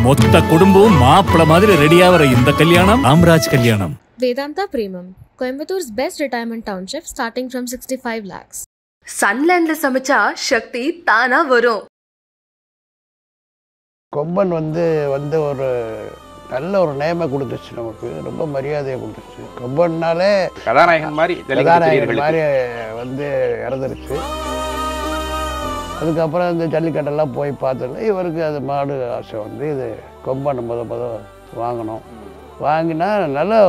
மொத்த குடும்பம் மாப்பிள்ள மாதிரி ரெடியாகிற இந்த கல்யாணம் ராம்ராஜ் கல்யாணம். Vedanta Premium, Coimbator's best retirement township starting from 65 lakhs. சன்லேண்ட்ல சமைச்சா சக்தி தானா வரும். கொம்பன் வந்து ஒரு நல்ல ஒரு நேமை கொடுத்துச்சு, நமக்கு ரொம்ப மரியாதையை கொடுத்துச்சு. கொம்பன்னாலே கதாநாயகன் மாதிரி வந்து இறந்துருச்சு. அதுக்கப்புறம் இந்த ஜல்லிக்கட்டெல்லாம் போய் பார்த்ததில்ல. இவருக்கு அது மாடு ஆசை வந்து இது கொம்பன் முத வாங்கணும். வாங்கினா நல்லா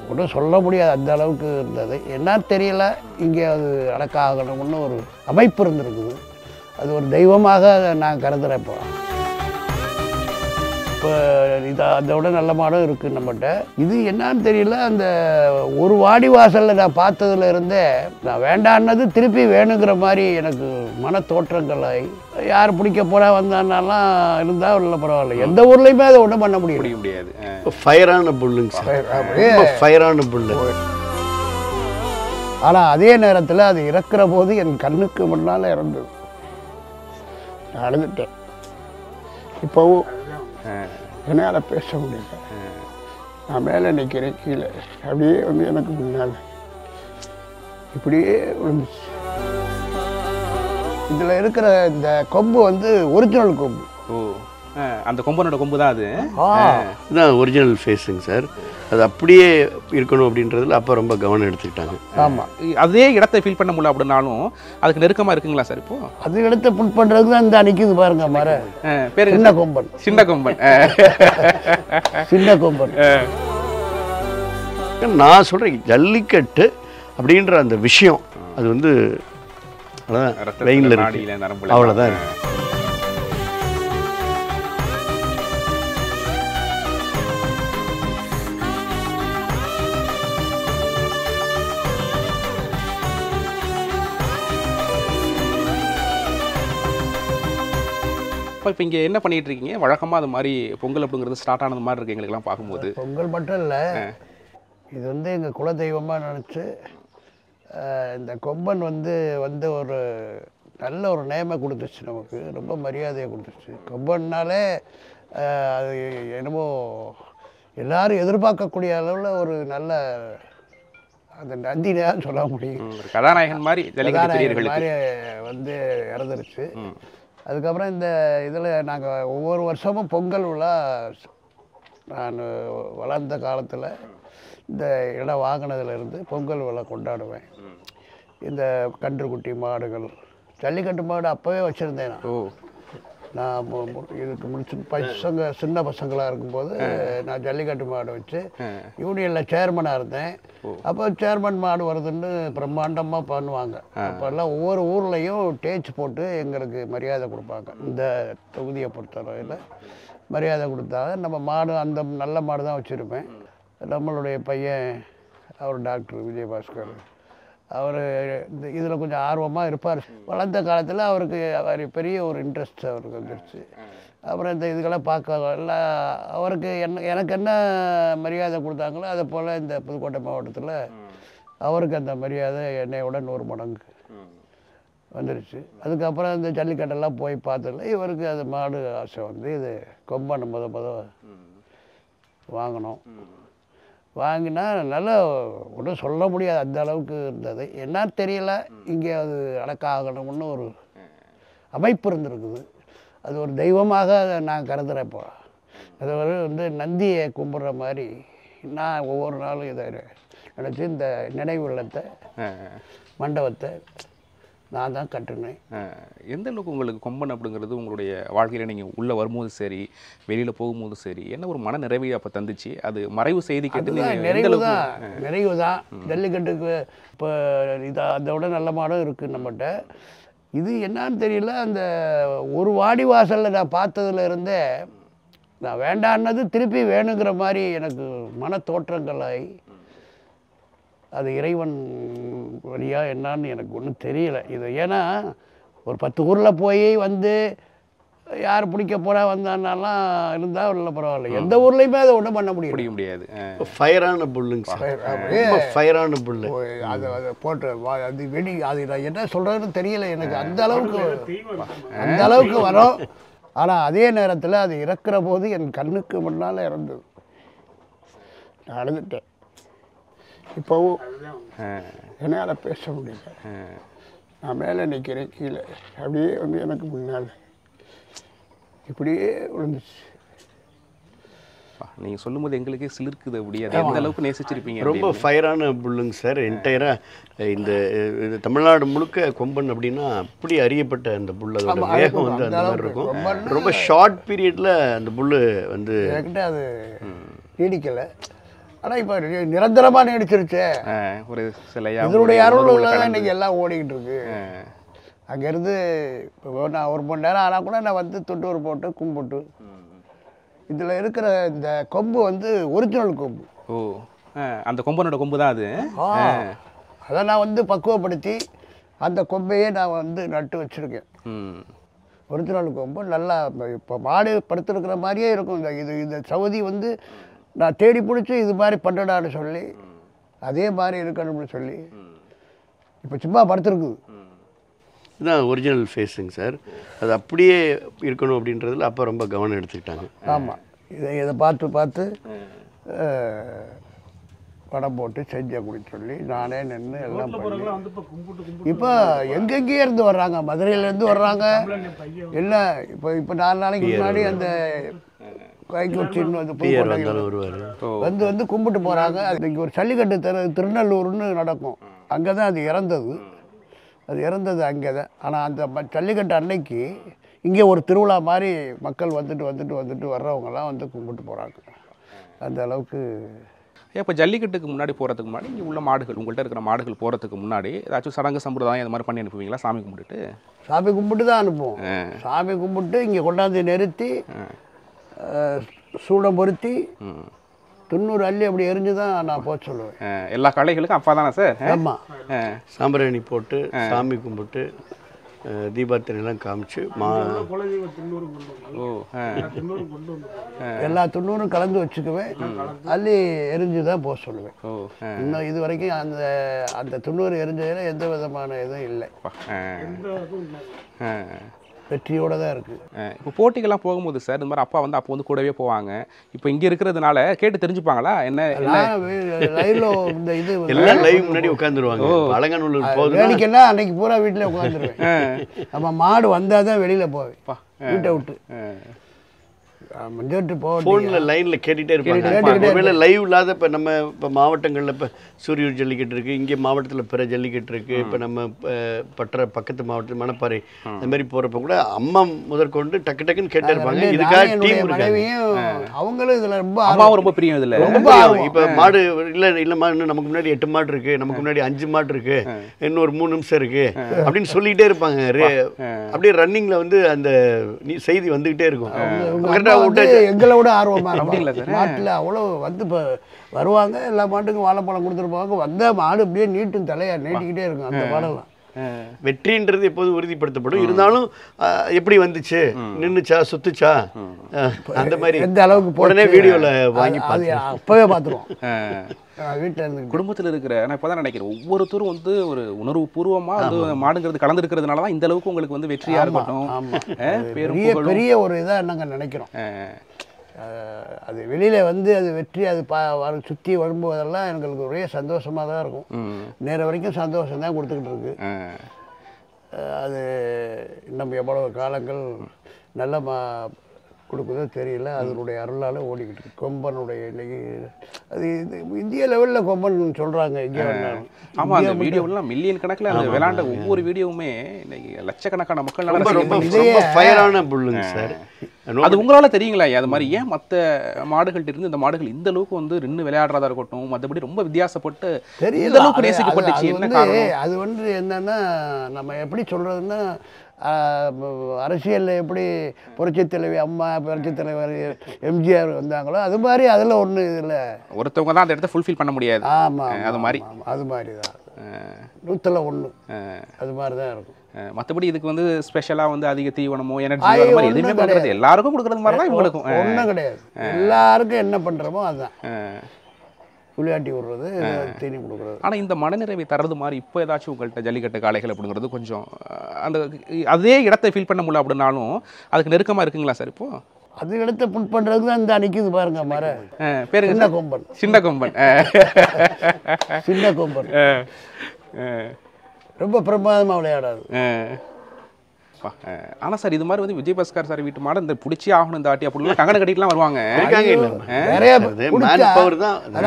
ஒன்றும் சொல்ல முடியாது, அந்த அளவுக்கு இருந்தது. என்னன்னு தெரியல, இங்கே அது அடக்காகணும்னு ஒரு அமைப்பு இருந்திருக்குது. அது ஒரு தெய்வமாக நான் கருதுகிறேன். இப்போ இது அதை விட நல்ல மாடும் இருக்குது நம்மகிட்ட. இது என்னான்னு தெரியல, அந்த ஒரு வாடி வாசலில் நான் பார்த்ததுல இருந்தே நான் வேண்டான்னது திருப்பி வேணுங்கிற மாதிரி எனக்கு மன தோற்றங்களாய். யார் பிடிக்க போகிறா வந்தான்னாலாம் இருந்தால் இல்லை, பரவாயில்ல. எந்த ஊர்லேயுமே அதை ஒன்றும் பண்ண முடியாது. ஃபயரான புல்லுங்க சார், ஃபயரான புல்லு. ஆனால் அதே நேரத்தில் அது இறக்குற போது என் கண்ணுக்கு முன்னால் இறந்தது. நான் அழுதுட்டேன். இப்போவும் என்னால் பேச முடியல. நான் மேலே நிற்கிறேன், கீழே அப்படியே வந்து எனக்கு முன்னால் இப்படியே விழுந்துச்சு. இதில் இருக்கிற இந்த கொம்பு வந்து ஒரிஜினல் கொம்பு. அந்த கொம்பனோட கொம்பு தான் அது. இதுதான் ஒரிஜினல் ஃபேஸுங்க சார். அது அப்படியே இருக்கணும் அப்படின்றதுல அப்போ ரொம்ப கவனம் எடுத்துக்கிட்டாங்க. ஆமாம், அதே இடத்தை ஃபீல் பண்ண முடியல அப்படின்னாலும் அதுக்கு நெருக்கமாக இருக்குங்களா சார்? இப்போ அது இடத்த ஃபுல் பண்ணுறதுக்கு தான் இந்த நிற்கிது பாருங்க மர பேர் சின்ன கொம்பன். சின்ன கொம்பன், சின்ன கொம்பன். நான் சொல்கிறேன், ஜல்லிக்கட்டு அப்படின்ற அந்த விஷயம் அது வந்து அதான் லைனில் இருக்கு, அவ்வளோதான். இப்போ இங்கே என்ன பண்ணிட்டு இருக்கீங்க? வழக்கமாக அது மாதிரி பொங்கல் அப்படிங்கிறது ஸ்டார்ட் ஆனது மாதிரி இருக்கு எங்களுக்கெல்லாம் பார்க்கும்போது. பொங்கல் மட்டும் இல்லை, இது வந்து எங்கள் குலதெய்வமாக நினச்சி இந்த கொம்பன் வந்து ஒரு நல்ல ஒரு நேமை கொடுத்துச்சு, நமக்கு ரொம்ப மரியாதையை கொடுத்துச்சு. கொம்பன்னாலே அது என்னமோ எல்லாரும் எதிர்பார்க்கக்கூடிய அளவில் ஒரு நல்ல அந்த நந்திதான் சொல்ல முடியும். கதாநாயகன் மாதிரி மாதிரி வந்து இறந்துருச்சு. அதுக்கப்புறம் இந்த இதில் நாங்கள் ஒவ்வொரு வருஷமும் பொங்கல் விழா நான் வளர்ந்த காலத்தில் இந்த இடம் வாங்கினதுலேருந்து பொங்கல் விழா கொண்டாடுவேன். இந்த கன்றுக்குட்டி மாடுகள், ஜல்லிக்கட்டு மாடு அப்போவே வச்சுருந்தேன் நான். இதுக்கு சின்ன பசங்களாக இருக்கும்போது நான் ஜல்லிக்கட்டு மாடு வச்சு யூனியனில் சேர்மனாக இருந்தேன். அப்போ சேர்மன் மாடு வருதுன்னு பிரம்மாண்டமாக பண்ணுவாங்க. அப்போல்லாம் ஒவ்வொரு ஊர்லேயும் டேச் போட்டு எங்களுக்கு மரியாதை கொடுப்பாங்க. இந்த தொகுதியை பொறுத்தளவில் மரியாதை கொடுத்தாங்க. நம்ம மாடு அந்த நல்ல மாடு தான் வச்சுருப்பேன். நம்மளுடைய பையன் அவர் டாக்டர் விஜயபாஸ்கர், அவர் இந்த இதில் கொஞ்சம் ஆர்வமாக இருப்பார். வளர்ந்த காலத்தில் அவருக்கு பெரிய ஒரு இன்ட்ரெஸ்ட் அவருக்கு வந்துருச்சு. அப்புறம் இந்த இதுக்கெல்லாம் பார்க்க எல்லாம் அவருக்கு எனக்கு என்ன மரியாதை கொடுத்தாங்களோ அதை போல் இந்த புதுக்கோட்டை மாவட்டத்தில் அவருக்கு அந்த மரியாதை என்னையோட 100 மடங்கு வந்துருச்சு. அதுக்கப்புறம் இந்த ஜல்லிக்கட்டெல்லாம் போய் பார்த்ததில்ல. இவருக்கு அது மாடு ஆசை வந்து இது கொம்பன் முத வாங்கணும். வாங்கினா நல்லா ஒன்றும் சொல்ல முடியாது, அந்த அளவுக்கு இருந்தது. என்னன்னு தெரியல, இங்கே அது அடக்காகணும்னு ஒரு அமைப்பு இருந்திருக்குது. அது ஒரு தெய்வமாக நான் கருதுகிறேன். இப்போ அது வந்து நந்தியை கும்பிட்ற மாதிரி நான் ஒவ்வொரு நாளும் இதை நினச்சி இந்த நினைவு இல்லத்தை மண்டபத்தை நான் தான் கட்டுனேன். எந்த அளவுக்கு உங்களுக்கு கொம்பன் அப்படிங்கிறது உங்களுடைய வாழ்க்கையில் நீங்கள் உள்ளே வரும்போது சரி, வெளியில் போகும்போது சரி, என்ன ஒரு மன நிறைவை அப்போ தந்துச்சு? அது மறைவு செய்தி கேட்டு நிறைவு தான். ஜல்லிக்கட்டுக்கு இப்போ இது அதை விட நல்ல மாடும் இருக்குது நம்மகிட்ட. இது என்னான்னு தெரியல, அந்த ஒரு வாடி வாசலில் நான் பார்த்ததுல இருந்தே நான் வேண்டான்னது திருப்பி வேணுங்கிற மாதிரி எனக்கு மன தோற்றங்களாய். அது இறைவன் வழியாக என்னான்னு எனக்கு ஒன்றும் தெரியல. இது ஏன்னா ஒரு 10 ஊரில் போய் வந்து யார் பிடிக்க போகிறா வந்தான்னாலாம் இருந்தால் இல்லை, பரவாயில்ல. எந்த ஊர்லேயுமே அதை ஒன்றும் பண்ண முடியாது. ஃபயரான புல்லுங்க சார், ஃபயரான புல்லு. அதை போட்டு அது வெடி, அது நான் என்ன சொல்கிறதுன்னு தெரியல எனக்கு. அந்த அளவுக்கு வரும். ஆனால் அதே நேரத்தில் அது இறக்குற போது என் கண்ணுக்கு முன்னால் இறந்தது. நான் அழுதுட்டேன். இப்போவும் என்னால் பேச முடியல. நான் மேலே நிற்கிறேன், கீழே அப்படியே வந்து எனக்கு முன்னால் இப்படியே விழுந்துச்சு. நீங்கள் சொல்லும்போது எங்களுக்கே சிலிர்க்குது. அப்படியே அது எந்த அளவுக்கு நேசிச்சிருப்பீங்க. ரொம்ப ஃபயரான புல்லுங்க சார். என்டையராக இந்த தமிழ்நாடு முழுக்க கொம்பன் அப்படின்னா அப்படி அறியப்பட்ட அந்த புல். அதோட வேகம் வந்து அந்த மாதிரி இருக்கும். ரொம்ப ஷார்ட் பீரியடில் அந்த புல் வந்து என்கிட்ட அது நீடிக்கலை. ஆனால் இப்போ நிரந்தரமாக நீடிச்சிருச்சு. ஒரு சிலையா இதனுடைய அருள் தான் இன்றைக்கி எல்லாம் ஓடிக்கிட்டு இருக்கு. அங்கேருந்து இப்போ நான் 1 மணி நேரம் ஆனால் கூட நான் வந்து துண்டூர் போட்டு கும்பிட்டு, இதில் இருக்கிற இந்த கொம்பு வந்து ஒரிஜினல் கொம்பு. ஓ, அந்த கொம்பனோட கொம்பு தான் அது. அதை நான் வந்து பக்குவப்படுத்தி அந்த கொம்பையே நான் வந்து நட்டு வச்சுருக்கேன். ஒரிஜினல் கொம்பு நல்லா இப்போ மாடு படுத்துருக்கிற மாதிரியே இருக்கும். இந்த சவுதி வந்து நான் தேடி பிடிச்சி இது மாதிரி பண்ணடான்னு சொல்லி அதே மாதிரி இருக்கணும்னு சொல்லி இப்போ சும்மா படுத்துருக்குது. இதுதான் ஒரிஜினல் ஃபேஸுங்க சார். அது அப்படியே இருக்கணும் அப்படின்றதுல அப்போ ரொம்ப கவனம் எடுத்துக்கிட்டாங்க. ஆமாம், இதை பார்த்து படம் போட்டு செஞ்ச குடின்னு சொல்லி நானே நின்று எல்லாம் பண்ணி இப்போ எங்கெங்கேயே இருந்து வர்றாங்க. மதுரையிலேருந்து வர்றாங்க. இல்லை இப்போ 4 நாளைக்கு முன்னாடி அந்த கைக்குச்சின்னு வந்து புதுக்கோட்டையில் வந்து கும்பிட்டு போகிறாங்க. அது இங்கே ஒரு ஜல்லிக்கட்டு திருநெல்லூர்னு நடக்கும். அங்கே தான் அது இறந்தது. அங்கே தான். ஆனால் அந்த ஜல்லிக்கட்டு அன்னைக்கு இங்கே ஒரு திருவிழா மாதிரி மக்கள் வந்துட்டு வர்றவங்கெல்லாம் வந்து கும்பிட்டு போகிறாங்க. அந்த அளவுக்கு. இப்போ ஜல்லிக்கட்டுக்கு முன்னாடி போகிறதுக்கு முன்னாடி இங்கே உள்ள மாடுகள், உங்கள்கிட்ட இருக்கிற மாடுகள் போகிறதுக்கு முன்னாடி ஏதாச்சும் சடங்கு சம்பிரதாயம் இந்த மாதிரி பண்ணி அனுப்புவீங்களா? சாமி கும்பிட்டுட்டு? சாமி கும்பிட்டு தான் அனுப்புவோம். சாமி கும்பிட்டு இங்கே கொண்டாந்து நிறுத்தி சூடம் பொருத்தி 90 அள்ளி அப்படி எரிஞ்சு தான் நான் போக சொல்லுவேன். எல்லா கலைகளுக்கும் அப்பா தானே சார்? ஆமாம். சாம்பிராணி போட்டு சாமி கும்பிட்டு தீபாத்திரையெல்லாம் காமிச்சு எல்லா 90 கலந்து வச்சுக்குவேன். அள்ளி எரிஞ்சு தான் போக சொல்லுவேன். இன்னும் இது வரைக்கும் அந்த 90 எரிஞ்சதில் எந்த விதமான இதுவும் இல்லை. வெற்றியோட தான் இருக்குது. இப்போ போட்டிகள்லாம் போகும்போது சார் இந்த மாதிரி அப்பா வந்து அப்போ வந்து கூடவே போவாங்க. இப்போ இங்கே இருக்கிறதுனால கேட்டு தெரிஞ்சுப்பாங்களா? என்ன லைவ்ல இந்த இது எல்லாம் லைவ் முன்னாடி உட்காந்துருவாங்க. அலங்காநல்லூர் போகுது வேடிக்கைன்னா அன்னைக்கு பூரா வீட்டில் உட்காந்துருவேன். நம்ம மாடு வந்தால் தான் வெளியில் போவேன் வீட்டை விட்டு. ஃபோனில் லைனில் கேட்டுகிட்டே இருப்பாங்க. ஒருவேளை லைவ் இல்லாத இப்போ நம்ம இப்போ மாவட்டங்களில் இப்போ சூரியூர் ஜல்லிக்கட்டு இருக்குது, இங்கே மாவட்டத்தில் பிற ஜல்லிக்கட்டு இருக்குது. இப்போ நம்ம பக்கத்து மாவட்டத்தில் மணப்பாறை அந்த மாதிரி போகிறப்ப கூட அம்மா முதற்கொண்டு டக்குன்னு கேட்டே இருப்பாங்க. இதுக்காக டீம் இருக்காங்க. அவங்களும் இதில் ரொம்ப பிரியம். இதில் ரொம்ப இப்போ மாடு இல்லைம்மா இன்னும் நமக்கு முன்னாடி 8 மாடு இருக்குது, நமக்கு முன்னாடி 5 மாடு இருக்குது, இன்னும் ஒரு 3 நிமிஷம் இருக்குது அப்படின்னு சொல்லிக்கிட்டே இருப்பாங்க. அப்படியே ரன்னிங்கில் வந்து அந்த செய்தி வந்துக்கிட்டே இருக்கும். எங்களை விட ஆர்வமாக மாட்டில் அவ்வளோ வந்து இப்போ வருவாங்க. எல்லா மாட்டுக்கும் வாழைப்பழம் கொடுத்துட்டு போவாங்க. வந்தால் மாடு அப்படியே நீட்டும் தலையா நீட்டிக்கிட்டே இருக்கும். அந்த மாடெல்லாம் வெற்றின்றது எப்போதும் உறுதிப்படுத்தப்படும். இருந்தாலும் எப்படி வந்துச்சு, நின்றுச்சா, சுத்துச்சா, அந்த மாதிரி எந்த அளவுக்கு உடனே வீடியோவில் வாங்கி அப்போவே பார்த்துருவோம். வீட்டில் இருந்து குடும்பத்தில் இருக்கிற நான் இப்போ தான் நினைக்கிறேன் ஒவ்வொருத்தரும் வந்து ஒரு உணர்வு பூர்வமாக வந்து மாடுங்கிறது கலந்துருக்கிறதுனால தான் இந்த அளவுக்கு உங்களுக்கு வந்து வெற்றியாக இருக்கட்டும் பெரிய ஒரு இதாக நாங்கள் நினைக்கிறோம். அது வெளியில் வந்து அது வெற்றி அது சுற்றி வரும்போதெல்லாம் எங்களுக்கு ஒரே சந்தோஷமாக தான் இருக்கும். நேர வரைக்கும் சந்தோஷம் தான் கொடுத்துக்கிட்டு இருக்கு. அது இன்னும் எவ்வளோ காலங்கள் நல்ல கொடுக்குதோ தெரியல. அதனுடைய அருளால் ஓடிக்கிட்டு இருக்கு. கொம்பனுடைய இன்னைக்கு அது இந்திய லெவலில் கொம்பன் சொல்கிறாங்க. இங்கே ஆமாம், அந்த வீடியோலாம் மில்லியன் கணக்கில் அந்த விளையாண்ட ஒவ்வொரு வீடியோவுமே இன்னைக்கு லட்சக்கணக்கான மக்கள் ரொம்ப ஃபயரான புல்லுங்க சார். அது உங்களால் தெரியுங்களா? அது மாதிரி ஏன் மற்ற மாடுகள்ட்ட இருந்து இந்த மாடுகள் இந்த அளவுக்கு வந்து நின்று விளையாடுறதா இருக்கட்டும், மற்றபடி ரொம்ப வித்தியாசப்பட்டு இந்த அளவுக்கு நேசிக்கப்பட்டுச்சு? என்ன காரணம்? அது வந்து என்னன்னா, நம்ம எப்படி சொல்கிறதுன்னா, அரசியலில் எப்படி புரட்சித் தலைவி அம்மா, புரட்சித் தலைவர் எம்ஜிஆர் வந்தாங்களோ அது மாதிரி அதில் ஒன்று இதில் ஒருத்தவங்க தான் அந்த இடத்த ஃபுல்ஃபில் பண்ண முடியாது. ஆமாம், அது மாதிரி அது மாதிரி தான் 100ல் 1 அது மாதிரி தான் இருக்கும். மற்றபடி இதுக்கு வந்து ஸ்பெஷலாக வந்து அதிக தீவனமோ எனர்ஜி வர மாதிரி எதுவுமே பண்ணுறது எல்லாருக்கும் கொடுக்குறது மாதிரி தான் இவங்களுக்கும் ஒன்றும் கிடையாது. எல்லாருக்கும் என்ன பண்ணுறோமோ அதுதான். விளையாட்டி விடுறது, தீனி கொடுக்குறது. ஆனால் இந்த மனநிறைவை தர்றது மாதிரி இப்போ ஏதாச்சும் உங்கள்கிட்ட ஜல்லிக்கட்டு காளைகள் அப்படிங்கிறது கொஞ்சம் அந்த அதே இடத்தை ஃபீல் பண்ண முடியல அப்படின்னாலும் அதுக்கு நெருக்கமாக இருக்குங்களா சார் இப்போ? அது இடத்த புல் பண்ணுறதுக்கு தான் இந்த நிற்கிது பாருங்க மர பேருங்க சின்ன கொம்பன். சின்ன கொம்பன். சின்ன கொம்பன் ரொம்ப பிரமாதமாக விளையாடாது. ஆனால் சார் இது மாதிரி வந்து விஜயபாஸ்கர் சார் வீட்டு மாட இந்த பிடிச்சி ஆகணும் இந்த ஆட்டி அப்படின்னு கங்கண கட்டிட்டுலாம் வருவாங்க. நிறைய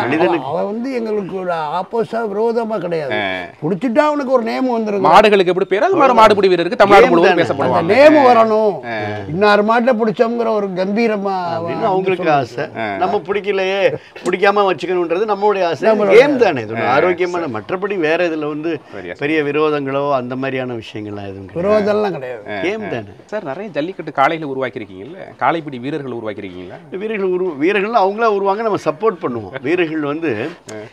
மனிதனுக்கு அவன் வந்து எங்களுக்கு ஒரு ஆப்போசிட்டா விரோதமா கிடையாது. பிடிச்சிட்டா அவனுக்கு ஒரு நேம் வந்துருங்க. மாடுகளுக்கு எப்படி பேர் அது மாதிரி மாடுபிடி வீரருக்கு தமிழ்நாடு முழுவதும் பேசப்படுவாங்க. நேம் வரணும், இன்னார் மாட்டில் பிடிச்சோங்கிற ஒரு கம்பீரமா அவங்களுக்கு ஆசை. நம்ம பிடிக்கலையே பிடிக்காம வச்சுக்கணுன்றது நம்மளுடைய ஆசை. கேம் தானே இது, ஆரோக்கியமான. மற்றபடி வேற இதுல வந்து பெரிய விரோதங்களோ அந்த மாதிரியான விஷயங்கள்லாம் எதுவும் விரோதம்லாம் கிடையாது. கேம் தானே சார். நிறைய ஜல்லிக்கட்டு காளைகளை உருவாக்கியிருக்கீங்கல்ல, காளைப்பிடி வீரர்கள் உருவாக்கியிருக்கீங்களா? வீரர்கள் அவங்களா உருவாங்க, நம்ம சப்போர்ட் பண்ணுவோம். வீரர்கள் வந்து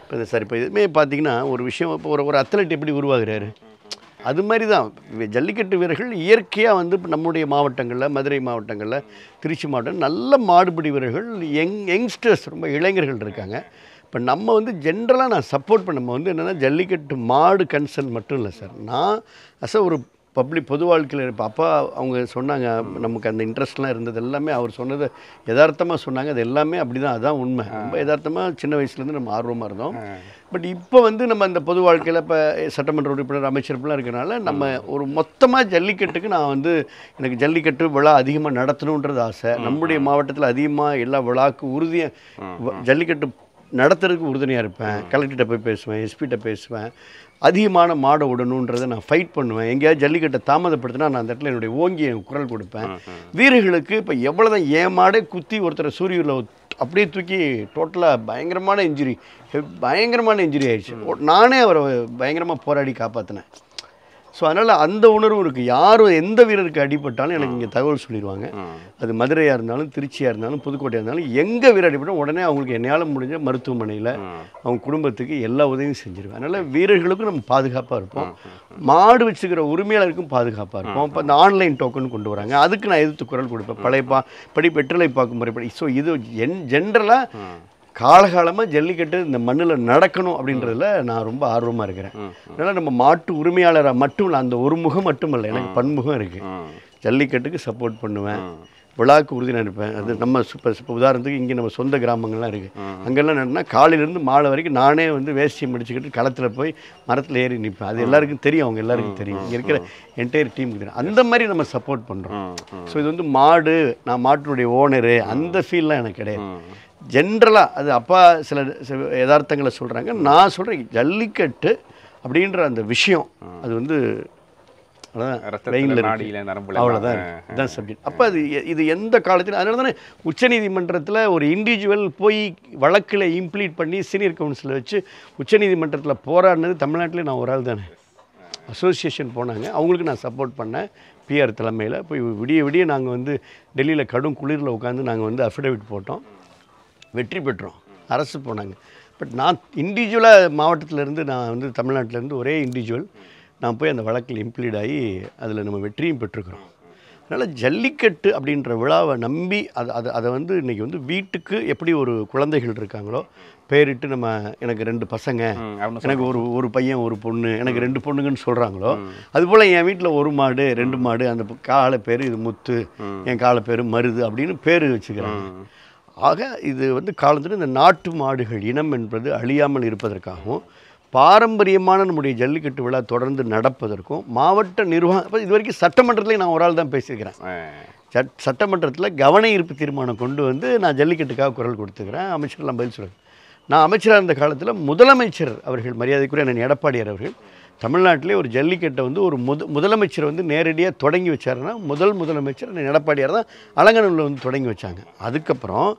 இப்போ சார் இப்போ இதுவுமே பார்த்தீங்கன்னா ஒரு விஷயம், இப்போ ஒரு அத்லெட் எப்படி உருவாகிறாரு அது மாதிரி தான் ஜல்லிக்கட்டு வீரர்கள் இயற்கையாக வந்து நம்முடைய மாவட்டங்களில், மதுரை மாவட்டங்களில், திருச்சி மாவட்டம் நல்ல மாடுபிடி வீரர்கள், யங்ஸ்டர்ஸ் ரொம்ப இளைஞர்கள் இருக்காங்க. இப்போ நம்ம வந்து ஜென்ரலாக நான் சப்போர்ட் பண்ண, நம்ம வந்து என்னென்னா ஜல்லிக்கட்டு மாடு கன்சர்ன் மட்டும் இல்லை சார். நான் ஒரு பப்ளிக் பொது வாழ்க்கையில் இப்போ அப்பா அவங்க சொன்னாங்க, நமக்கு அந்த இன்ட்ரெஸ்ட்லாம் இருந்தது எல்லாமே அவர் சொன்னதை யதார்த்தமாக சொன்னாங்க. அது எல்லாமே அப்படி தான், அதுதான் உண்மை. ரொம்ப யதார்த்தமாக சின்ன வயசுலேருந்து நம்ம ஆர்வமாக இருந்தோம். பட் இப்போ வந்து நம்ம அந்த பொது வாழ்க்கையில் இப்போ சட்டமன்ற உறுப்பினர், அமைச்சர்லாம் இருக்கிறனால நம்ம ஒரு மொத்தமாக ஜல்லிக்கட்டுக்கு நான் வந்து எனக்கு ஜல்லிக்கட்டு விழா அதிகமாக நடத்தணுன்றது ஆசை. நம்முடைய மாவட்டத்தில் அதிகமாக எல்லா விழாவுக்கு உறுதியாக ஜல்லிக்கட்டு நடத்துறதுக்கு உறுதுணையாக இருப்பேன். கலெக்டர்கிட்ட போய் பேசுவேன், எஸ்பிகிட்ட பேசுவேன். அதிகமான மாடை விடணுன்றதை நான் ஃபைட் பண்ணுவேன். எங்கேயாவது ஜல்லிக்கட்டை தாமதப்படுத்தினா நான் அந்த இடத்துல என்னுடைய ஓங்கி குரல் கொடுப்பேன். வீரர்களுக்கு இப்போ எவ்வளோதான் ஏன் மாடே குத்தி ஒருத்தர் சூரியூரில் அப்படியே தூக்கி டோட்டலாக பயங்கரமான இன்ஜுரி ஆயிடுச்சு. நானே அவரை பயங்கரமாக போராடி காப்பாற்றினேன். ஸோ அதனால் அந்த உணர்வு இருக்குது. யாரும் எந்த வீரருக்கு அடிபட்டாலும் எனக்கு இங்கே தகவல் சொல்லிடுவாங்க. அது மதுரையாக இருந்தாலும், திருச்சியாக இருந்தாலும், புதுக்கோட்டையாக இருந்தாலும், எங்கே வீரர் அடிபட்டாலும் உடனே அவங்களுக்கு என்னால் முடிஞ்ச மருத்துவமனையில் அவங்க குடும்பத்துக்கு எல்லா உதவியும் செஞ்சுருவேன். அதனால் வீரர்களுக்கும் நம்ம பாதுகாப்பாக இருப்போம், மாடு வச்சுக்கிற உரிமையாளருக்கும் பாதுகாப்பாக இருப்போம். இப்போ இந்த ஆன்லைன் டோக்கன் கொண்டு வராங்க, அதுக்கு நான் எதிர்த்து குரல் கொடுப்பேன். பழைய பெற்றலை பார்க்கும் முறைப்படி. ஸோ இது ஜென்ரலாக காலகாலமாக ஜல்லிக்கட்டு இந்த மண்ணில் நடக்கணும் அப்படின்றதுல நான் ரொம்ப ஆர்வமாக இருக்கிறேன். அதனால் நம்ம மாட்டு உரிமையாளராக மட்டும் இல்லை, அந்த ஒரு முகம் மட்டும் இல்லை, எனக்கு பன்முகம் இருக்குது. ஜல்லிக்கட்டுக்கு சப்போர்ட் பண்ணுவேன், விழாவுக்கு உறுதியாக இருப்பேன். அது நம்ம இப்போ உதாரணத்துக்கு இங்கே நம்ம சொந்த கிராமங்கள்லாம் இருக்குது. அங்கெல்லாம் என்னன்னா காலையிலேருந்து மாலை வரைக்கும் நானே வந்து வேஷ்டியை முடிச்சுக்கிட்டு களத்தில் போய் மரத்தில் ஏறி நிற்பேன். அது எல்லாருக்கும் தெரியும், அவங்க எல்லாருக்கும் தெரியும், இங்கே இருக்கிற என்டையர் டீமுக்கு தெரியும். அந்த மாதிரி நம்ம சப்போர்ட் பண்ணுறோம். ஸோ இது வந்து நான் மாட்டினுடைய ஓனரு அந்த ஃபீல்லாம் எனக்கு கிடையாது. ஜென்ரலாக அது அப்பா சில யதார்த்தங்களை சொல்கிறாங்க, நான் சொல்கிறேன் ஜல்லிக்கட்டு அப்படின்ற அந்த விஷயம் அது வந்து அவ்வளோதான், இதுதான் சப்ஜெக்ட். அப்போ இது எந்த காலத்தில், அதனால தானே உச்சநீதிமன்றத்தில் ஒரு இண்டிவிஜுவல் போய் வழக்கில் இம்ப்ளீட் பண்ணி சீனியர் கவுன்சிலை வச்சு உச்சநீதிமன்றத்தில் போராடினது தமிழ்நாட்டிலே நான் ஒரு ஆள் தானே. அசோசியேஷன் போனாங்க, அவங்களுக்கு நான் சப்போர்ட் பண்ணேன். பிஆர் தலைமையில் போய் விடிய நாங்கள் வந்து டெல்லியில் கடும் குளிரில் உட்காந்து நாங்கள் வந்து அஃபிடவிட் போட்டோம், வெற்றி பெற்றோம். அரசு போனாங்க. பட் நான் இண்டிவிஜுவலாக மாவட்டத்திலேருந்து, நான் வந்து தமிழ்நாட்டிலேருந்து ஒரே இண்டிவிஜுவல் நான் போய் அந்த வழக்கில் இம்ப்ளீட் ஆகி அதில் நம்ம வெற்றியும் பெற்றுக்கிறோம். அதனால் ஜல்லிக்கட்டு அப்படின்ற விழாவை நம்பி அதை வந்து இன்றைக்கி வந்து வீட்டுக்கு எப்படி ஒரு குழந்தைகள் இருக்காங்களோ பேரிட்டு நம்ம எனக்கு 2 பசங்க, எனக்கு ஒரு பையன் ஒரு பொண்ணு, எனக்கு 2 பொண்ணுங்கன்னு சொல்கிறாங்களோ, அதுபோல் என் வீட்டில் 1 மாடு 2 மாடு, அந்த காலை பேர் இது முத்து, என் காலை பேர் மருது அப்படின்னு பேர் வச்சுக்கிறாங்க. ஆக இது வந்து காலத்தில் இந்த நாட்டு மாடுகள் இனம் என்பது அழியாமல் இருப்பதற்காகவும் பாரம்பரியமான நம்முடைய ஜல்லிக்கட்டு விழா தொடர்ந்து நடப்பதற்கும் மாவட்ட நிர்வாகம் இது வரைக்கும் சட்டமன்றத்திலே நான் ஒரு ஆள் தான் பேசியிருக்கிறேன். சட்டமன்றத்தில் கவன ஈர்ப்பு தீர்மானம் கொண்டு வந்து நான் ஜல்லிக்கட்டுக்காக குரல் கொடுத்துக்கிறேன். அமைச்சர்லாம் பதில் சொல்கிறேன். நான் அமைச்சராக இருந்த காலத்தில் முதலமைச்சர் அவர்கள், மரியாதைக்குரிய அண்ணன் எடப்பாடியார் அவர்கள், தமிழ்நாட்டிலே ஒரு ஜல்லிக்கட்டை வந்து ஒரு முதலமைச்சர் வந்து நேரடியாக தொடங்கி வச்சாருன்னா முதலமைச்சர் எடப்பாடியார் தான் அலங்கநல்லூரில் வந்து தொடங்கி வச்சாங்க. அதுக்கப்புறம்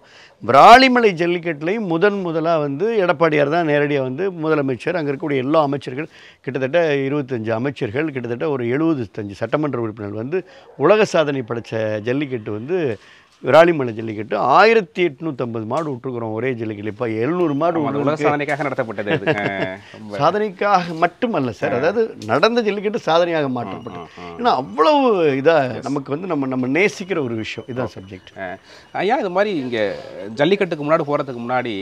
விராலிமலை ஜல்லிக்கட்டுலையும் முதலாக வந்து எடப்பாடியார் தான் நேரடியாக வந்து முதலமைச்சர். அங்கே இருக்கக்கூடிய எல்லா அமைச்சர்கள், கிட்டத்தட்ட 25 அமைச்சர்கள், கிட்டத்தட்ட ஒரு 75 சட்டமன்ற உறுப்பினர்கள் வந்து உலக சாதனை படைத்த ஜல்லிக்கட்டு வந்து விராலிமலை ஜல்லிக்கட்டு 1850 மாடு விட்டுருக்குறோம் ஒரே ஜல்லிக்கட்டு. இப்போ 700 மாடு உலக சாதனைக்காக நடத்தப்பட்டது. சாதனைக்காக மட்டுமல்ல சார், அதாவது நடந்த ஜல்லிக்கட்டு சாதனையாக மாற்றப்பட்டது. ஏன்னா அவ்வளவு இதாக நமக்கு வந்து நம்ம நேசிக்கிற ஒரு விஷயம். இதான் சப்ஜெக்ட். ஐயா, இது மாதிரி இங்கே ஜல்லிக்கட்டுக்கு முன்னாடி போகிறதுக்கு முன்னாடி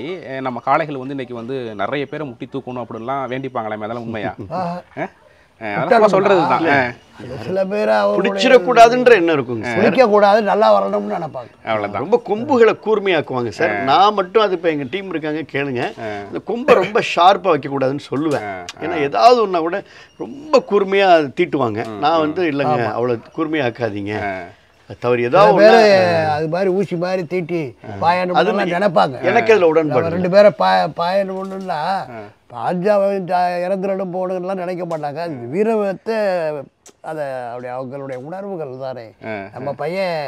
நம்ம காளைகள் வந்து இன்னைக்கு வந்து நிறைய பேரை முட்டி தூக்கணும் அப்படின்லாம் வேண்டிப்பாங்களே, அதெல்லாம் உண்மையா? அதெல்லாம் சொல்றது தான். சில பேர் பிடிச்சிடக்கூடாதுன்ற என்ன இருக்குங்க, பிடிக்கக்கூடாது, நல்லா வரணும்னு நினைப்பாங்க. அவ்வளோதான். ரொம்ப கொம்புகளை கூர்மையாக்குவாங்க சார். நான் மட்டும் அது இப்போ எங்கள் டீம் இருக்காங்க கேளுங்க, இந்த கொம்பை ரொம்ப ஷார்ப்பாக வைக்கக்கூடாதுன்னு சொல்லுவேன். ஏன்னா ஏதாவது ஒன்றா கூட ரொம்ப கூர்மையாக தீட்டுவாங்க. நான் வந்து இல்லைங்க அவ்வளோ கூர்மையாக்காதீங்க, தவறு ஏதாவது அது மாதிரி ஊசி மாதிரி தீட்டி பாயணும் நினைப்பாங்க. எனக்கு அதில் உடன்பாடு. 2 பேரை பாயணும்னா பாஞ்சாவும் இறந்துடணும் போகணுங்கலாம் நினைக்க மாட்டாங்க. அது வீரத்தை அதை அப்படி அவங்களுடைய உணர்வுகள் தானே. நம்ம பையன்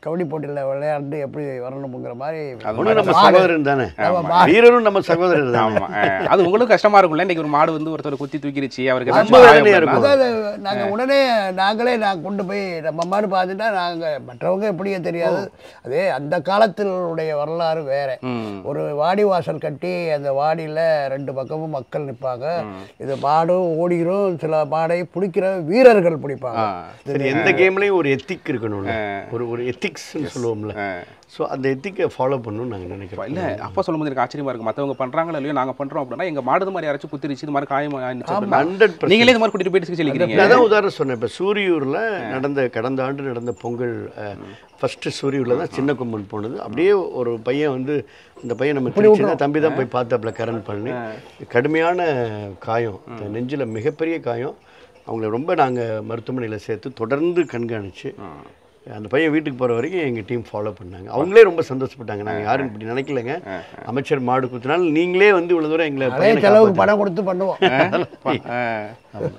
கபடி போட்டியில் விளையாண்டு எப்படி வரணுங்கிற மாதிரி நம்ம சகோதரன் தானே, வீரரும் நம்ம சகோதரர் தான். அது உங்களுக்கு கஷ்டமா இருக்கும்ல, இன்னைக்கு ஒரு மாடு வந்து ஒருத்தர் குத்தி தூக்கிடுச்சு, அவருக்கு அதாவது நாங்கள் உடனே நாங்களே கொண்டு போய் நம்ம மாடு பார்த்துட்டா நாங்கள் மற்றவங்க எப்படியே தெரியாது. அதே அந்த காலத்தினுடைய வரலாறு வேற. ஒரு வாடி வாசல் கட்டி அந்த வாடியில் 2 பக்கமும் மக்கள் நிற்பாங்க. இது மாடும் ஓடிக்கிறோம், சில மாடை பிடிக்கிற வீரர்கள் பிடிப்பாங்க. எந்த கேம்லையும் ஒரு எத்திக் இருக்கணும், ஒரு எத்திக்ஸ்ன்னு சொல்லுவோம்ல. ஸோ அந்த எத்திக்கை ஃபாலோ பண்ணணும்னு நாங்கள் நினைக்கிறோம். இல்லை அப்பா சொல்லும்போது எனக்கு ஆச்சரியமா இருக்கும். மற்றவங்க பண்ணுறாங்களோ இல்லையோ, நாங்கள் பண்ணுறோம் அப்படின்னா எங்கள் மாடு மாதிரி யாராச்சும் குத்திருச்சு, இது மாதிரி காயம் 100% நீங்களே இது மாதிரி கூட்டிட்டு போயிட்டு சொல்லிக்கிறீங்க. அதான் உதாரணம் சொன்னேன். இப்போ சூரியூரில் கடந்த ஆண்டு நடந்த பொங்கல் ஃபஸ்ட்டு சூரியூரில் தான் சின்ன கொம்பன் போனது. அப்படியே ஒரு பையன் வந்து இந்த பையன் நம்ம திருச்சி தம்பி தான் போய் பார்த்தாப்புல கரண் பண்ணி கடுமையான காயம், நெஞ்சில் மிகப்பெரிய காயம். அவங்கள ரொம்ப நாங்கள் மருத்துவமனையில் சேர்த்து தொடர்ந்து கண்காணித்து அந்த பையன் வீட்டுக்கு போகிற வரைக்கும் எங்கள் டீம் ஃபாலோ பண்ணாங்க. அவங்களே ரொம்ப சந்தோஷப்பட்டாங்க. நாங்கள் யாரும் இப்படி நினைக்கலங்க, அமைச்சர் மாடு குத்தினாலும் நீங்களே வந்து இவ்வளோ தூரம் எங்களை செலவுக்கு பணம் கொடுத்து பண்ணுவோம்.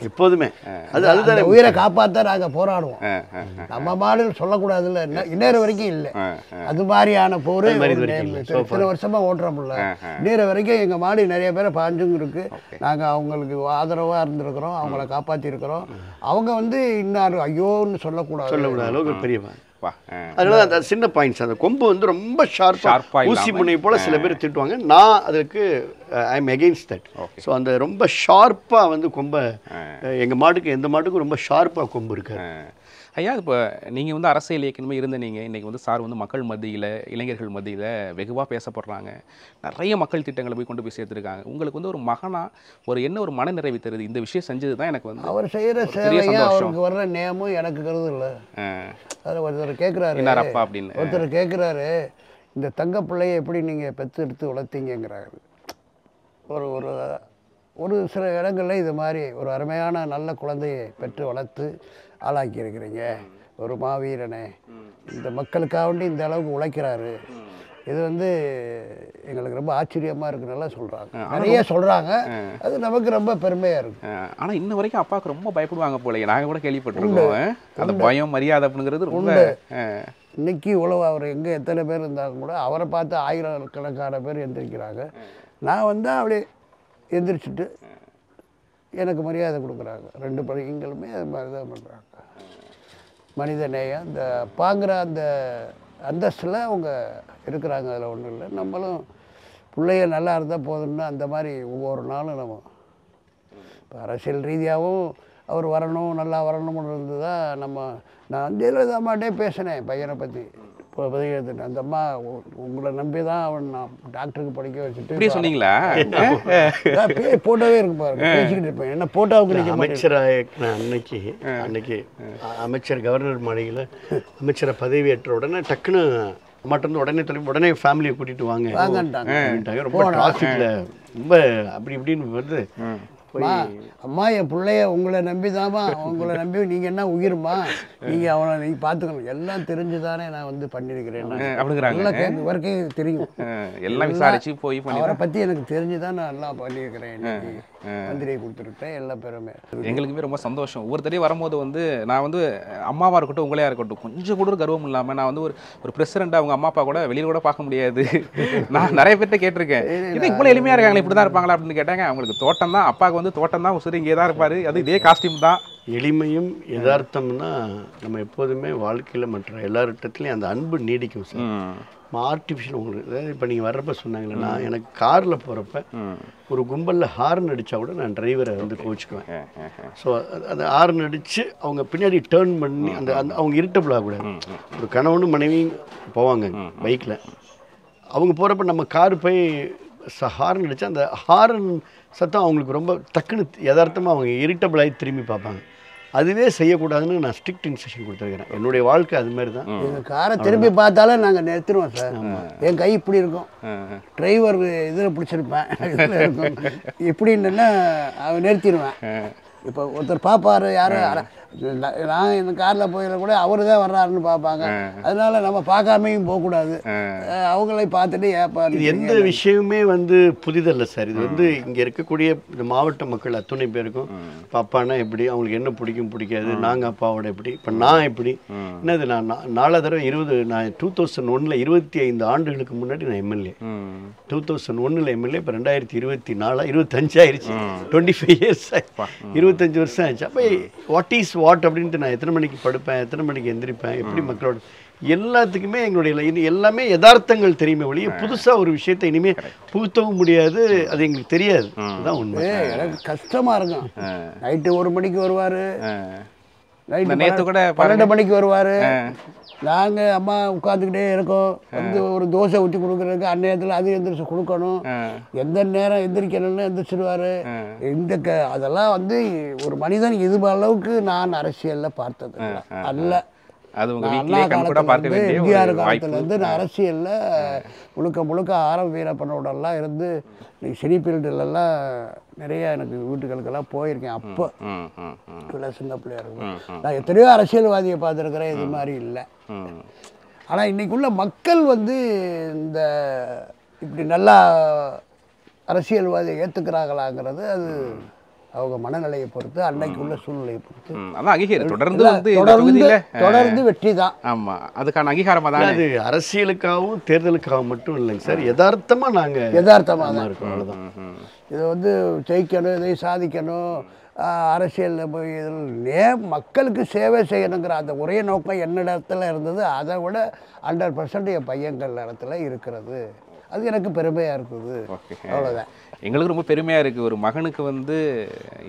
எப்போதுமே அதுதான் உயிரை காப்பாற்ற நாங்கள் போராடுவோம். நம்ம மாடு சொல்லக்கூடாதுல்ல, இன்னொரு வரைக்கும் இல்லை. அது மாதிரியான போர் இத்தனை வருஷமாக ஓட்டுறோம்ல, இன்னொரு வரைக்கும் எங்கள் மாடு நிறைய பேரை பாஞ்சுங்க இருக்கு. நாங்கள் அவங்களுக்கு ஆதரவாக இருந்திருக்கிறோம், அவங்கள காப்பாற்றிருக்கிறோம். அவங்க வந்து இன்னும் ஐயோன்னு சொல்லக்கூடாது அளவுக்கு பெரிய. அதனால அந்த சின்ன பாயிண்ட்ஸ், அந்த கொம்பு வந்து ரொம்ப ஷார்ப்பா ஊசி முனை போல சில பேர் திட்டுவாங்க. நான் அதுக்கு I am against that. So அந்த ரொம்ப ஷார்ப்பாக வந்து கொம்பை எங்கள் மாட்டுக்கு எந்த மாட்டுக்கும் ரொம்ப ஷார்ப்பாக கொம்பு இருக்காது. ஐயா, இப்போ நீங்கள் வந்து அரசியல் இயக்கணுமே இருந்த நீங்கள் இன்றைக்கி வந்து சார் வந்து மக்கள் மத்தியில், இளைஞர்கள் மத்தியில் வெகுவாக பேசப்படுறாங்க. நிறைய மக்கள் திட்டங்களை போய் கொண்டு போய் சேர்த்துருக்காங்க. உங்களுக்கு வந்து ஒரு மகனா ஒரு மன நிறைவு தருது, இந்த விஷயம் செஞ்சது தான் எனக்கு வந்து அவர் செய்கிற சேவையும் அவருக்கு வர்ற நேமும் எனக்கு கருது இல்லை. அதில் ஒருத்தர் கேட்குறாரு அப்பா அப்படின்னு, ஒருத்தர் கேட்குறாரு, இந்த தங்க பிள்ளையை எப்படி நீங்கள் பெற்று எடுத்து வளர்த்தீங்கிறாரு. ஒரு சில இடங்களில் இது மாதிரி ஒரு அருமையான நல்ல குழந்தையை பெற்று வளர்த்து ஆளாக்கி இருக்கிறீங்க. ஒரு மாவீரனை இந்த மக்களுக்காக வேண்டி இந்த அளவுக்கு உழைக்கிறாரு. இது வந்து எங்களுக்கு ரொம்ப ஆச்சரியமாக இருக்குன்னு சொல்கிறாங்க, நிறைய சொல்கிறாங்க. அது நமக்கு ரொம்ப பெருமையாக இருக்குது. ஆனால் இன்ன வரைக்கும் அப்பாவுக்கு ரொம்ப பயப்படுவாங்க போல, நாங்கள் கூட கேள்விப்பட்டிருக்கோம். அந்த பயம் மரியாதை அப்படிங்கிறது ரொம்ப. இன்னைக்கு உழவு அவர் எங்கே எத்தனை பேர் இருந்தாலும் கூட அவரை பார்த்து ஆயிரக்கணக்கான பேர் எந்திரிக்கிறாங்க. நான் வந்து அப்படியே எந்திரிச்சிட்டு எனக்கு மரியாதை கொடுக்குறாங்க. 2 பையங்களுமே அது மாதிரி தான் பண்ணுறாங்க. மனித நேயம் இந்த பாங்கிற அந்த அந்தஸ்தில் அவங்க இருக்கிறாங்க. அதில் ஒன்றும் இல்லை. நம்மளும் பிள்ளைய நல்லா இருந்தால் போதும்னா அந்த மாதிரி ஒவ்வொரு நாளும் நம்ம இப்போ அரசியல் ரீதியாகவும் அவர் வரணும், நல்லா வரணும்னு இருந்து தான் நான் ஜெயலலிதா அம்மாட்டே பேசினேன் பையனை பற்றி. இப்போ பதிவு அந்த அம்மா உங்களை நம்பி தான் அவன் நான் டாக்டருக்கு படிக்க வச்சுட்டு சொன்னீங்களா? போட்டோவே இருக்கு பாருங்க, பேசிக்கிட்டு இருப்பேன். என்ன போட்டோவுக்கு அமைச்சராக அன்னைக்கு அமைச்சர் கவர்னர் மாளிகையில் அமைச்சரை பதவியேற்ற உடனே டக்குன்னு மட்டும் உடனே ஃபேமிலியை கூட்டிட்டு வாங்கன்ட்டாங்க. ரொம்ப டிராஃபிக்கில் ரொம்ப அப்படி இப்படின்னு வருது. அம்மா என் பிள்ளைய உங்களை நம்பி தான்மா, உங்களை நம்பி நீங்கள் என்ன உயிர்மா, நீங்கள் அவனை நீங்கள் பார்த்துக்கணும், எல்லாம் தெரிஞ்சு தானே நான் வந்து பண்ணியிருக்கிறேன் அப்படிங்கிறாங்க. இவருக்கே தெரியும், எல்லாம் விசாரிச்சு போய் அவரை பற்றி எனக்கு தெரிஞ்சு தான் நான் எல்லாம் பண்ணியிருக்கிறேன். மந்திரியை கொடுத்துருக்கேன். எல்லாம் பெருமை எங்களுக்குமே ரொம்ப சந்தோஷம். ஒவ்வொருத்தரையும் வரும்போது வந்து நான் வந்து அம்மாவாக இருக்கட்டும் உங்களையா இருக்கட்டும் கொஞ்சம் கூட கர்வம் இல்லாமல் நான் வந்து ஒரு பிரசிடென்ட் அவங்க அம்மா அப்பா கூட வெளியில் கூட பார்க்க முடியாது. நான் நிறைய பேர்கிட்ட கேட்டிருக்கேன், இது இவ்வளோ எளிமையாக இருக்காங்களே, இப்படி தான் இருப்பாங்களா அப்படின்னு கேட்டாங்க. அவங்களுக்கு தோட்டம் தான், அப்பாவுக்கு வந்து தோட்டம் தான் சரி இங்கே தான் இருப்பார், அது இதே காஸ்டியூம் தான். எளிமையும் யதார்த்தம்னா நம்ம எப்போதுமே வாழ்க்கையில் மற்ற எல்லார்கிட்டத்துலையும் அந்த அன்பு நீடிக்கும் சார். ஆர்டிஃபிஷியல் உங்களுக்கு அதாவது இப்போ நீங்கள் வர்றப்ப சொன்னாங்களே, நான் எனக்கு காரில் போகிறப்ப ஒரு கும்பலில் ஹார்ன் அடித்தா கூட நான் டிரைவரை வந்து கோச்சிக்குவேன். ஸோ அந்த ஹார்ன் அடித்து அவங்க பின்னாடி டேர்ன் பண்ணி அந்த அவங்க இரிட்டபிள் ஆகக்கூடாது. ஒரு கணவனும் மனைவியும் போவாங்க பைக்கில், அவங்க போகிறப்ப நம்ம கார் போய் ஹார்ன் அடித்தா அந்த ஹார்ன் சத்தம் அவங்களுக்கு ரொம்ப டக்குன்னு யதார்த்தமாக அவங்க இரிட்டபிள் ஆகி திரும்பி பார்ப்பாங்க. அதுவே செய்யக்கூடாதுன்னு நான் ஸ்ட்ரிக்ட் இன்ஸ்ட்ரக்ஷன் கொடுத்துருக்கிறேன். என்னுடைய வாழ்க்கை அது மாதிரி தான். எங்கள் காரை திரும்பி பார்த்தாலே நாங்கள் நிறுத்திடுவோம் சார். என் கை இப்படி இருக்கும், டிரைவர் இதில் பிடிச்சிருப்பேன், இதில் இருக்கும், இப்படின்னா அவன் நிறுத்திடுவேன். இப்போ ஒருத்தர் பார்ப்பாரு, யாரும் நான் இந்த காரில் போயிட கூட அவரு தான் வர்றாருன்னு பார்ப்பாங்க. அதனால நம்ம பார்க்காமையும் போகக்கூடாது, அவங்கள பார்த்துட்டு ஏற்பாடு. இது எந்த விஷயமே வந்து புதிதல்ல சார். இது வந்து இங்கே இருக்கக்கூடிய இந்த மாவட்ட மக்கள் அத்துணை பேருக்கும் இப்போ அப்பானா எப்படி, அவங்களுக்கு என்ன பிடிக்கும் பிடிக்காது, நாங்கள் அப்பாவோட எப்படி, இப்போ நான் எப்படி என்னது, நான் 4 தடவை நான் 2001 25 ஆண்டுகளுக்கு முன்னாடி நான் எம்எல்ஏ, 2001 எம்எல்ஏ, இப்போ 2024 25 ஆயிடுச்சு, 25 இயர்ஸ், 25 வருஷம் ஆயிடுச்சு. அப்போ வாட் இஸ் வாட் அப்படின்ட்டு நான் எத்தனை மணிக்கு படுப்பேன், எத்தனை மணிக்கு எந்திரிப்பேன், எப்படி மக்களோட எல்லாத்துக்குமே எங்களுடைய எல்லாமே யதார்த்தங்கள் தெரியுமே ஒழிய புதுசாக ஒரு விஷயத்தை இனிமேல் புகுத்தவும் முடியாது, அது எங்களுக்கு தெரியாது. அதுதான் உண்மை. எனக்கு கஷ்டமாக இருக்கும். நைட்டு 1 மணிக்கு வருவார், நேற்று கூட 12 மணிக்கு வருவார். நாங்கள் அம்மா உட்காந்துக்கிட்டே இருக்கோம், வந்து ஒரு தோசை ஊற்றி கொடுக்குறதுக்கு அந்நேரத்தில் அது எந்திரிச்சு கொடுக்கணும், எந்த நேரம் எந்திரிக்கணும்னு எந்திரிச்சிடுவார். அதெல்லாம் வந்து ஒரு மனிதன் இது அளவுக்கு நான் அரசியலில் பார்த்தது அல்ல. அண்ணா காலத்துல எம்ஜிஆர் காலத்துலேருந்து நான் அரசியலில் முழுக்க ஆரம் வீரப்பனோடெல்லாம் இருந்து சினி ஃபீல்டுலலாம் நிறைய எனக்கு வீட்டுகளுக்கெல்லாம் போயிருக்கேன். அப்போ சின்ன பிள்ளையா இருக்கும். நான் எத்தனையோ அரசியல்வாதியை பார்த்துருக்குறேன், இது மாதிரி இல்லை. ஆனால் இன்றைக்குள்ள மக்கள் வந்து இந்த இப்படி நல்லா அரசியல்வாதியை ஏற்றுக்கிறாங்களாங்கிறது அது அவங்க மனநிலையை பொறுத்து, அன்னைக்கு உள்ள சூழ்நிலையை பொறுத்து. அதான் அங்கீகாரம் தொடர்ந்து வெற்றி தான். ஆமாம், அதுக்கான அங்கீகாரமாக தான். அது அரசியலுக்காகவும் தேர்தலுக்காகவும் மட்டும் இல்லைங்க சார், யதார்த்தமாக நாங்கள் யதார்த்தமாக தான் இருக்கோம். அவ்வளோதான். இதை வந்து ஜெயிக்கணும், இதை சாதிக்கணும், அரசியலில் போய் இதில் மக்களுக்கு சேவை செய்யணுங்கிற அந்த ஒரே நோக்கம் என்னிடத்துல இருந்தது. அதை விட 100% என் பையன்கள் இடத்துல இருக்கிறது. அது எனக்கு பெருமையாக இருக்குது. அவ்வளோதான். எங்களுக்கு ரொம்ப பெருமையாக இருக்குது. ஒரு மகனுக்கு வந்து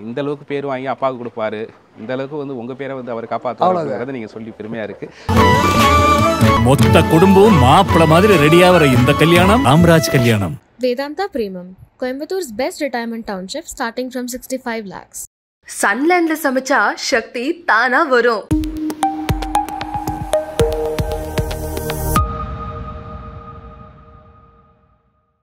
இந்த அளவுக்கு பேர் வாங்கி அப்பாவுக்கு கொடுப்பாரு, இந்த அளவுக்கு வந்து உங்கள் பேரை வந்து அவர் காப்பாற்றுறத நீங்கள் சொல்லி பெருமையாக இருக்குது. மொத்த குடும்பம் மாப்பிள்ள மாதிரி ரெடியாகிற இந்த கல்யாணம் ராம்ராஜ் கல்யாணம். Vedanta Premium, Coimbator's best retirement township starting from 65 lakhs. சன்லேண்ட்ல சமைச்சா சக்தி தானா வரும்.